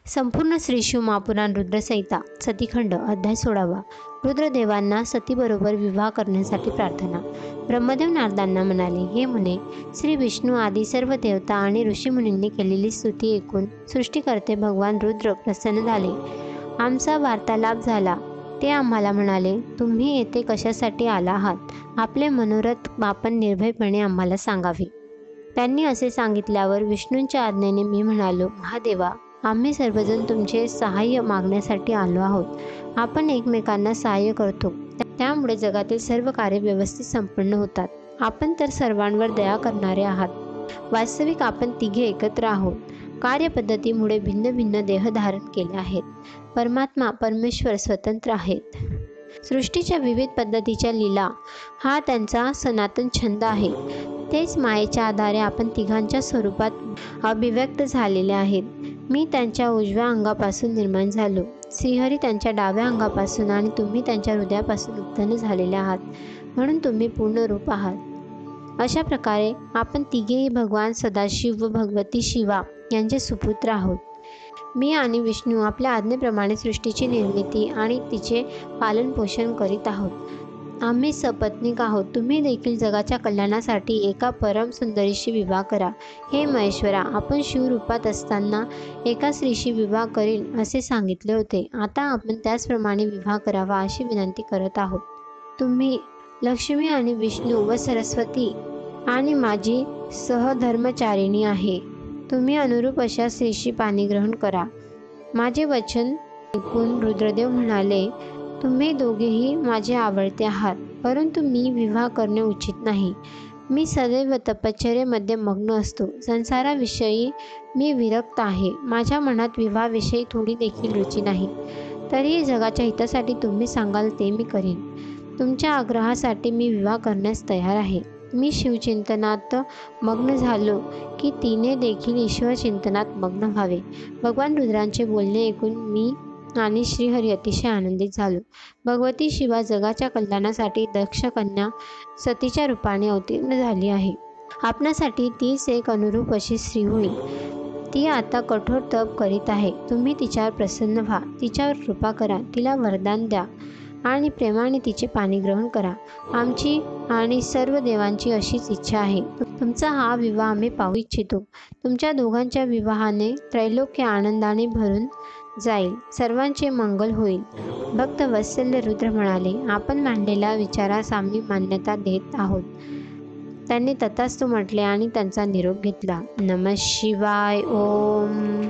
संपूर्ण श्री शिव महापुराण रुद्रसंहिता सतीखंड अध्याय 16वा. रुद्रदेवांना सतीबरोबर विवाह करण्यासाठी प्रार्थना. ब्रह्मदेव नारदांना म्हणाले, हे मुने, श्री विष्णू आदी सर्व देवता आणि ऋषीमुनींनी केलेली स्तुती ऐकून सृष्टीकर्ते भगवान रुद्र प्रसन्न झाले. आमचा वार्तालाप झाला. ते आम्हाला म्हणाले, तुम्ही येथे कशासाठी आला आहात? आपले मनोरथ आपण निर्भयपणे आम्हाला सांगावे. त्यांनी असे सांगितल्यावर विष्णूंच्या आज्ञेने मी म्हणालो, महादेवा, आम्ही सर्वजण तुमचे सहाय्य मागण्यासाठी आलो आहोत. आपण एकमेकांना सहाय्य करतो, त्यामुळे जगातील सर्व कार्य व्यवस्थित संपन्न होतात. आपण तर सर्वांवर दया करणारे आहात. वास्तविक आपण तिघे एकत्र आहोत. कार्यपद्धतीमुळे भिन्न भिन्न देह धारण केले आहेत. परमात्मा परमेश्वर स्वतंत्र आहेत. सृष्टीच्या विविध पद्धतीच्या लीला हा त्यांचा सनातन छंद आहे. तेच मायेच्या आधारे आपण तिघांच्या स्वरूपात अभिव्यक्त झालेले आहेत. मी त्यांच्या उजव्या अंगापासून निर्माण झालो. श्रीहरी त्यांच्या डाव्या अंगापासून आणि तुम्ही त्यांच्या हृदयापासून उत्पन्न झालेले आहात, म्हणून तुम्ही पूर्ण रूप आहात. अशा प्रकारे आपण तिघेही भगवान सदाशिव व भगवती शिवा यांचे सुपुत्र आहोत. मी आणि विष्णू आपल्या आज्ञेप्रमाणे सृष्टीची निर्मिती आणि तिचे पालनपोषण करीत आहोत. आम्ही सपत्नीक आहोत. तुम्ही देखील जगाच्या कल्याणासाठी एका परम सुंदरीशी विवाह करा. हे महेश्वरा, आपण शिवरूपात असताना एका स्त्रीशी विवाह करीन असे सांगितले होते. आता आपण त्याचप्रमाणे विवाह करावा अशी विनंती करत आहोत. तुम्ही लक्ष्मी आणि विष्णू व सरस्वती आणि माझी सहधर्मचारिणी आहे. तुम्ही अनुरूप अशा स्त्रीशी पाणीग्रहण करा. माझे वचन ऐकून रुद्रदेव म्हणाले, तुम्ही दोघेही माझे आवडते आहात, परंतु मी विवाह करणे उचित नाही. मी सदैव तपश्चर्येमध्ये मग्न असतो. संसाराविषयी मी विरक्त आहे. माझ्या मनात विवाहाविषयी थोडी देखील रुची नाही. तरीही जगाच्या हितासाठी तुम्ही सांगाल ते मी करीन. तुमच्या आग्रहासाठी मी विवाह करण्यास तयार आहे. मी शिवचिंतनात मग्न झालो की तिने देखील ईश्वरचिंतनात मग्न व्हावे. भगवान रुद्रांचे बोलणे ऐकून मी आणि श्रीहरी अतिशय आनंदित झालो. भगवती शिवा जगाच्या कल्याणासाठी दक्ष कन्या सतीच्या रूपाने अवतीर्ण झाली आहे. आपणासाठी तीच एक अनुरूप अशी स्त्री होईल. ती आता कठोर तप करीत आहे. तुम्ही तिच्यावर प्रसन्न व्हा, तिच्यावर कृपा करा, तिला वरदान द्या आणि प्रेमाने तिचे पाणीग्रहण करा. आमची आणि सर्व देवांची अशीच इच्छा आहे. तुमचा हा विवाह आम्ही पाहू इच्छितो. तुमच्या दोघांच्या विवाहाने त्रैलोक्य आनंदाने भरून जाईल. सर्वांचे मंगल होईल. भक्त वत्सल्य रुद्र म्हणाले, आपण मांडलेल्या विचारास आम्ही मान्यता देत आहोत. त्यांनी तथास्तु म्हटले आणि त्यांचा निरोप घेतला. नमः शिवाय. ओम.